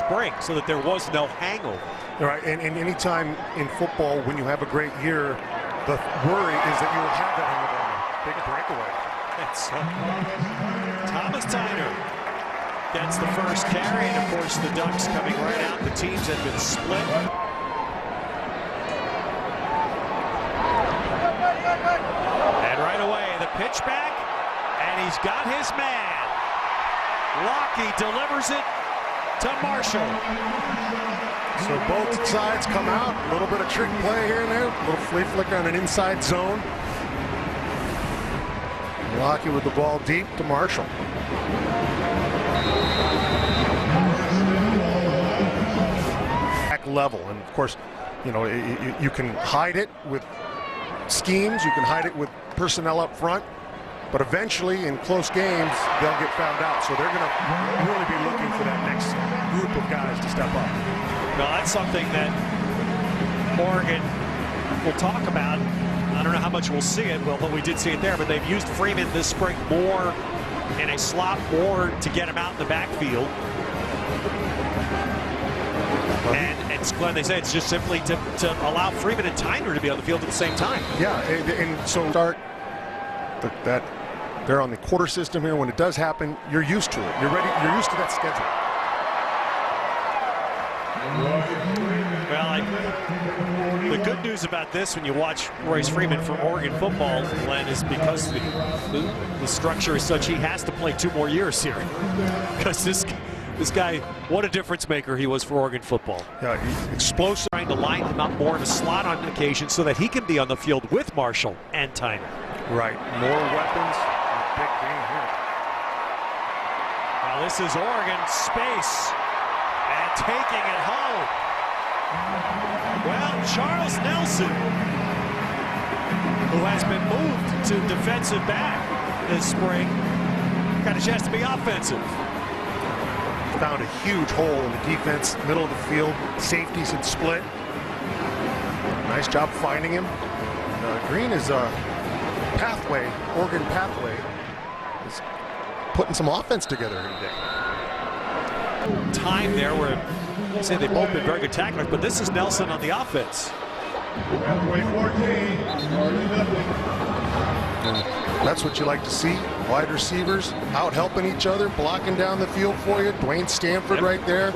spring so that there was no hangover. Right, and anytime in football when you have a great year, the worry is that you will have that hangover. Big breakaway. That's Thomas Tyner gets the first carry, and of course the Ducks coming right out. The teams have been split. And right away, the pitch back, and he's got his man. Lockie delivers it to Marshall. So both sides come out, a little bit of trick play here and there, a little flea flicker on an inside zone. Lockie with the ball deep to Marshall. Back level, and of course, you know, you can hide it with schemes, you can hide it with personnel up front, but eventually in close games, they'll get found out. So they're going to really be looking for that next group of guys to step up. Well, that's something that Oregon will talk about. I don't know how much we'll see it, well, but we did see it there. But they've used Freeman this spring more in a slot, more to get him out in the backfield. And Glenn, they say it's just simply to allow Freeman and Tyner to be on the field at the same time. Yeah, and so start that they're on the quarter system here. When it does happen, you're used to it. You're ready. You're used to that schedule. Well, the good news about this when you watch Royce Freeman from Oregon football, Glenn, is because the structure is such he has to play 2 more years here. Because this guy, what a difference maker he was for Oregon football. Yeah, explosive. Trying to line him up more in a slot on occasion so that he can be on the field with Marshall and Tyner. Right, more weapons. Big game here. Now this is Oregon space. And taking it home. Well, Charles Nelson, who has been moved to defensive back this spring, got a chance to be offensive. Found a huge hole in the defense, middle of the field. Safeties had split. Nice job finding him. And, Green is a pathway, Oregon pathway, is putting some offense together here today. Time there where I say they've both been very good tacklers, but this is Nelson on the offense. And that's what you like to see. Wide receivers out helping each other, blocking down the field for you. Dwayne Stanford right there.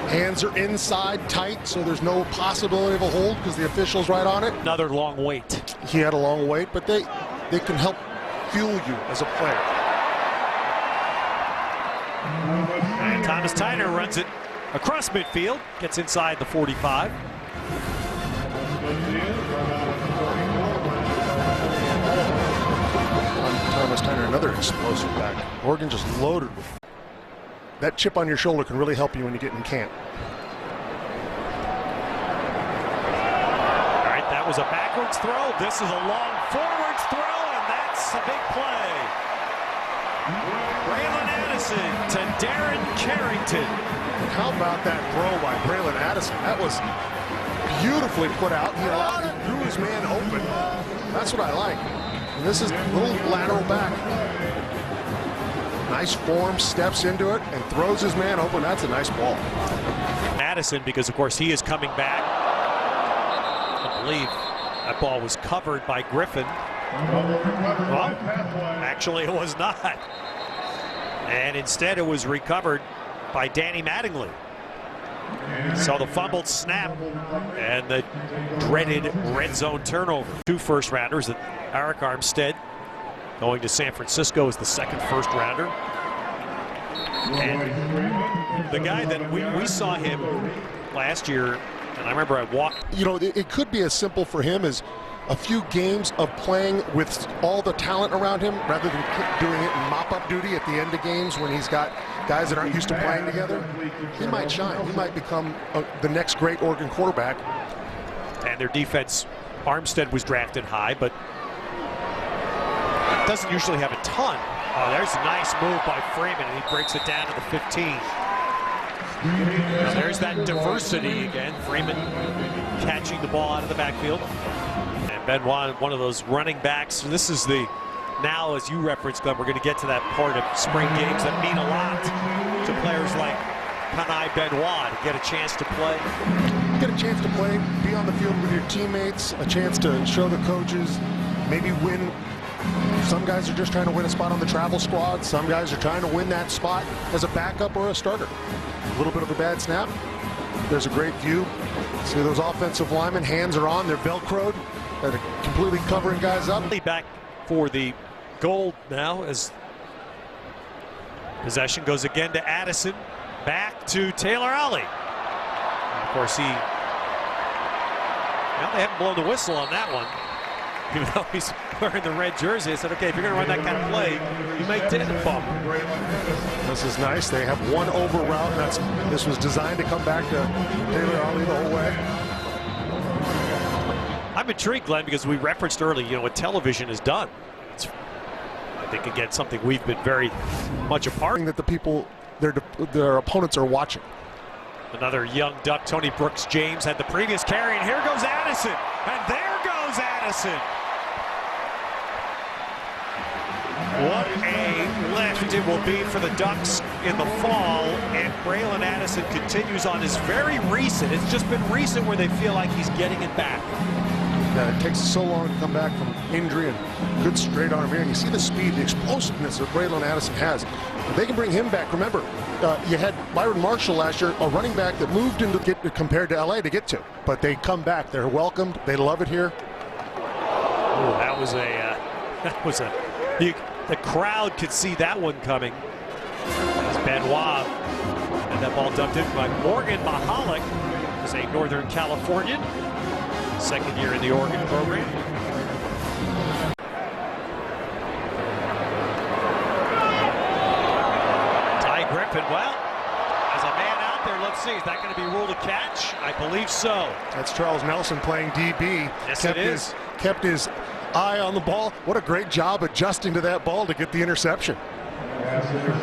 Hands are inside tight, so there's no possibility of a hold because the official's right on it. Another long wait. He had a long wait, but they can help fuel you as a player. And Thomas Tyner runs it across midfield, gets inside the 45. Thomas Tyner, another explosive back. Oregon just loaded with that chip on your shoulder can really help you when you get in camp. All right, that was a backwards throw. This is a long forwards throw, and that's a big play. Braylon Addison to Darren Carrington. How about that throw by Braylon Addison? That was beautifully put out. He threw his man open. That's what I like. And this is a little lateral back. Nice form, steps into it, and throws his man open. That's a nice ball. Addison, because of course he is coming back. I believe that ball was covered by Griffin. Well, actually it was not. And instead it was recovered by Danny Mattingly. So the fumbled snap and the dreaded red zone turnover. 2 first-rounders, that Eric Armstead going to San Francisco as the second first-rounder. And the guy that we saw him last year, and I remember I walked. You know, it could be as simple for him as a few games of playing with all the talent around him rather than doing it in mop-up duty at the end of games when he's got guys that aren't used to playing together. He might shine. He might become the next great Oregon quarterback. And their defense, Armstead was drafted high, but doesn't usually have a ton. Oh, there's a nice move by Freeman, and he breaks it down to the 15. Now there's that diversity again. Freeman catching the ball out of the backfield. And Benoit, one of those running backs. This is the, now as you referenced, Glenn, we're going to get to that part of spring games that mean a lot to players like Kanai Benoit to get a chance to play? Get a chance to play, be on the field with your teammates, a chance to show the coaches, maybe win. Some guys are just trying to win a spot on the travel squad. Some guys are trying to win that spot as a backup or a starter. A little bit of a bad snap. There's a great view. See those offensive linemen, hands are on, they're Velcroed. They're completely covering guys up. Back for the goal now as possession goes again to Addison. Back to Taylor Ollie. And of course, well, they haven't blown the whistle on that one. Even though he's wearing the red jersey, I said, okay, if you're going to run that kind of play, you may take the bump. This is nice. They have one over route. This was designed to come back to Taylor Ollie the whole way. I'm intrigued, Glenn, because we referenced early, what television has done. It's, I think, again, something we've been very much a part of. That the people, their opponents are watching. Another young Duck, Tony Brooks James, had the previous carry, and here goes Addison. And there goes Addison. What a lift it will be for the Ducks in the fall, and Braylon Addison continues on his very recent, it's just been recent where they feel like he's getting it back. Yeah, it takes so long to come back from injury, and good straight arm here. You see the speed, the explosiveness that Braylon Addison has. If they can bring him back, remember, you had Byron Marshall last year, a running back that moved into compared to LA to get to, but they come back. They're welcomed. They love it here. Oh, the crowd could see that one coming. As Benoit, and that ball dumped in by Morgan Mahalik, who's a Northern Californian, second year in the Oregon program. Ty Griffin, well, as a man out there, let's see, is that going to be ruled a catch? I believe so. That's Charles Nelson playing DB. Yes, it is. Kept his eye on the ball. What a great job adjusting to that ball to get the interception.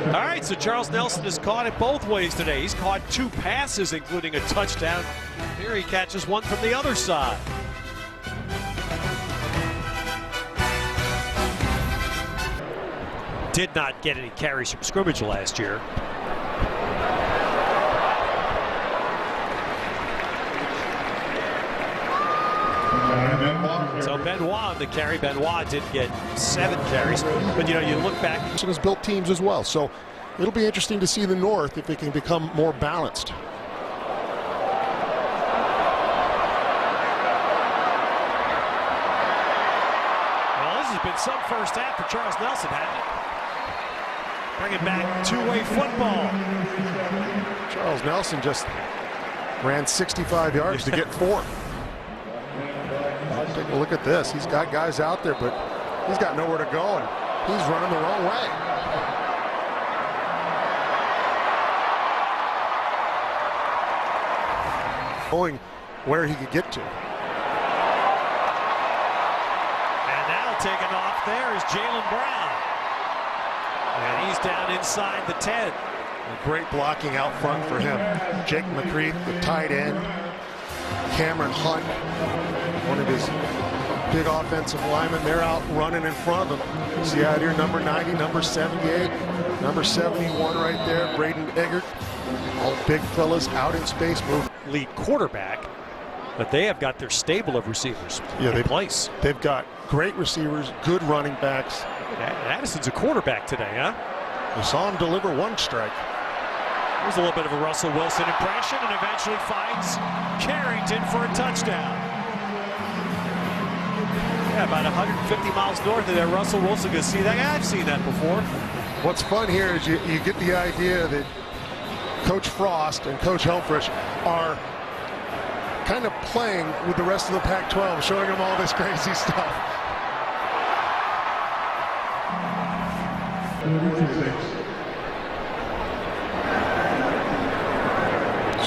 All right, so Charles Nelson has caught it both ways today. He's caught 2 passes, including a touchdown. Here he catches one from the other side. Did not get any carries from scrimmage last year. So Benoit on the carry. Benoit did get 7 carries, but you look back. Has built teams as well, so it'll be interesting to see the North if it can become more balanced. Well, this has been some first half for Charles Nelson, hasn't it? Bringing back two-way football. Charles Nelson just ran 65 yards to get 4. Take a look at this. He's got guys out there, but he's got nowhere to go, and he's running the wrong way. Going where he could get to. And now taking off there is Jaylen Brown. And he's down inside the 10. Great blocking out front for him. Jake McCreath, the tight end. Cameron Hunt, one of his big offensive linemen. They're out running in front of him. See out here, number 90, number 78, number 71 right there, Braden Eggert. All big fellas out in space, move. Lead quarterback, but they have got their stable of receivers in place. They've got great receivers, good running backs. Addison's a quarterback today, huh? We saw him deliver 1 strike. There's a little bit of a Russell Wilson impression, and eventually finds Carrington for a touchdown. Yeah, about 150 miles north of there. Russell Wilson can see that. Yeah, I've seen that before. What's fun here is you get the idea that Coach Frost and Coach Helfrich are kind of playing with the rest of the Pac-12, showing them all this crazy stuff.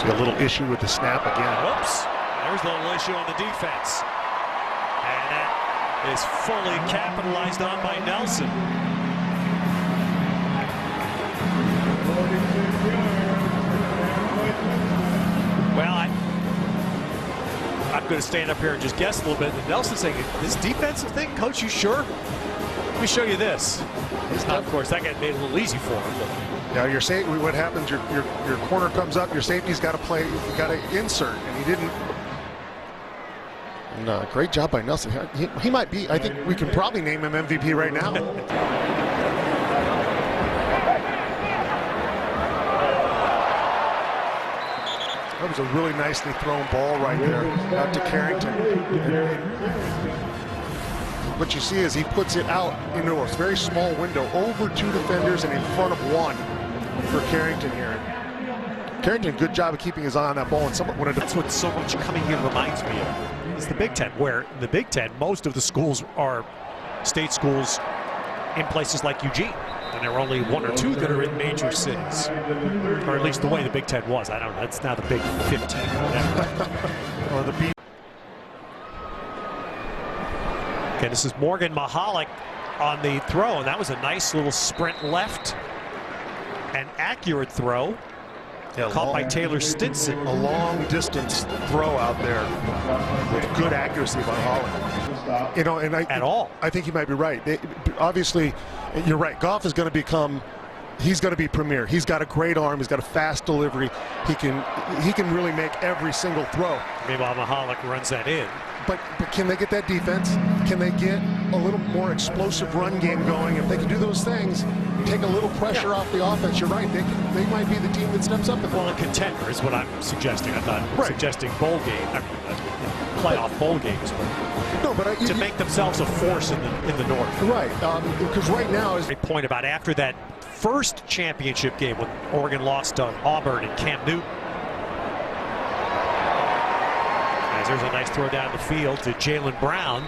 See a little issue with the snap again. Whoops. There's a little issue on the defense. And that is fully capitalized on by Nelson. Well, I'm going to stand up here and just guess a little bit. Nelson's saying, this defensive thing, Coach, you sure? Let me show you this. Of course, that got made a little easy for him. But Yeah, your safety. What happens? Your corner comes up. Your safety's got to play. You got to insert, and he didn't. And, great job by Nelson. He might be. I think we can probably name him MVP right now. That was a really nicely thrown ball right there out to Carrington. What you see is he puts it out into a very small window over 2 defenders and in front of 1 for Carrington here. Carrington, good job of keeping his eye on that ball. And that's what so much coming here reminds me of. Is the Big Ten, where in the Big Ten, most of the schools are state schools in places like Eugene. And there are only 1 or 2 that are in major cities, or at least the way the Big Ten was. I don't know. That's now the Big 15. Or the B. Okay, this is Morgan Mahalik on the throw, and that was a nice little sprint left. An accurate throw, caught by Taylor Stinson. A long distance throw out there with good accuracy by Holland. You know, and I think you might be right. Obviously, you're right. Goff is going to become. He's going to be premier. He's got a great arm. He's got a fast delivery. He can really make every single throw. Meanwhile, Mahalik runs that in. But can they get that defense? Can they get a little more explosive run game going? If they can do those things, take a little pressure off the offense, you're right. They might be the team that steps up. Well, a contender is what I'm suggesting. I'm not suggesting bowl game, playoff bowl games, but to make themselves a force in the North. Right, because right now is a point about after that first championship game when Oregon lost to Auburn and Cam Newton. There's a nice throw down the field to Jaylen Brown.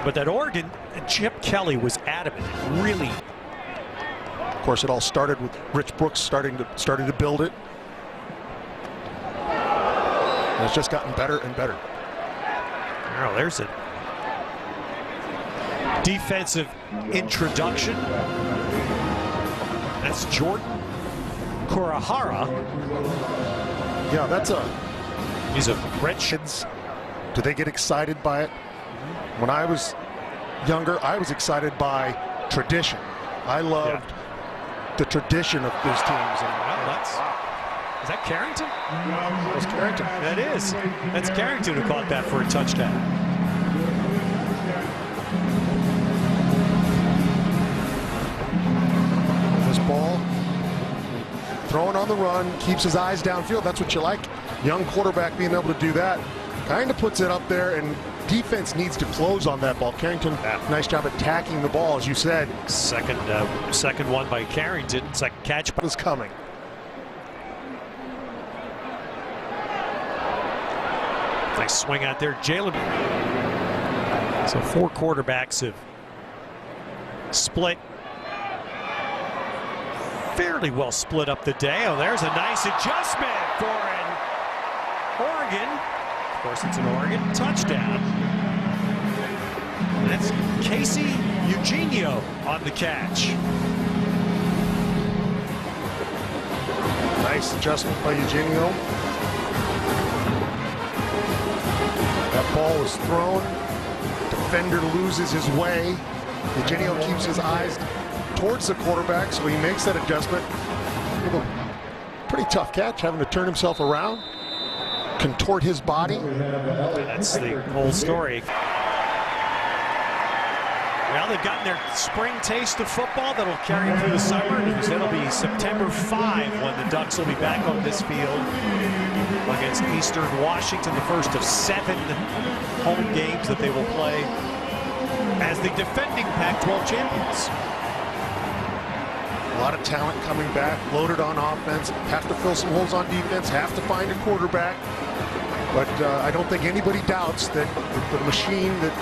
But that Oregon, Chip Kelly was adamant, really. Of course, it all started with Rich Brooks starting to build it. And it's just gotten better and better. Oh, there's a defensive introduction. That's Jordan Kurahara. Yeah, that's He's a red shirt. Do they get excited by it? When I was younger, I was excited by tradition. I loved the tradition of these teams. And is that Carrington? That's Carrington. That is. That's Carrington who caught that for a touchdown. This ball, throwing on the run, keeps his eyes downfield. That's what you like. Young quarterback being able to do that. Kind of puts it up there, and defense needs to close on that ball. Carrington, nice job attacking the ball, as you said. Second one by Carrington. Second catch. Is coming. Nice swing out there, Jaylen. So 4 quarterbacks have split. Fairly well split up the day. Oh, there's a nice adjustment for an Oregon. Of course, it's an Oregon touchdown. That's Casey Eugenio on the catch. Nice adjustment by Eugenio. That ball was thrown. Defender loses his way. Eugenio keeps his eyes towards the quarterback, so he makes that adjustment. Pretty tough catch, having to turn himself around, contort his body. That's the whole story. Well, they've gotten their spring taste of football that'll carry through the summer. It'll be September 5 when the Ducks will be back on this field against Eastern Washington, the first of 7 home games that they will play as the defending Pac-12 champions. A lot of talent coming back, loaded on offense, have to fill some holes on defense, have to find a quarterback. But I don't think anybody doubts that the machine that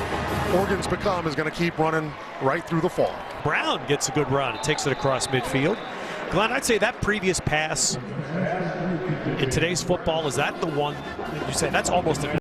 Oregon's become is going to keep running right through the fall. Brown gets a good run. It takes it across midfield. Glenn, I'd say that previous pass in today's football, is that the one that you say that's almost an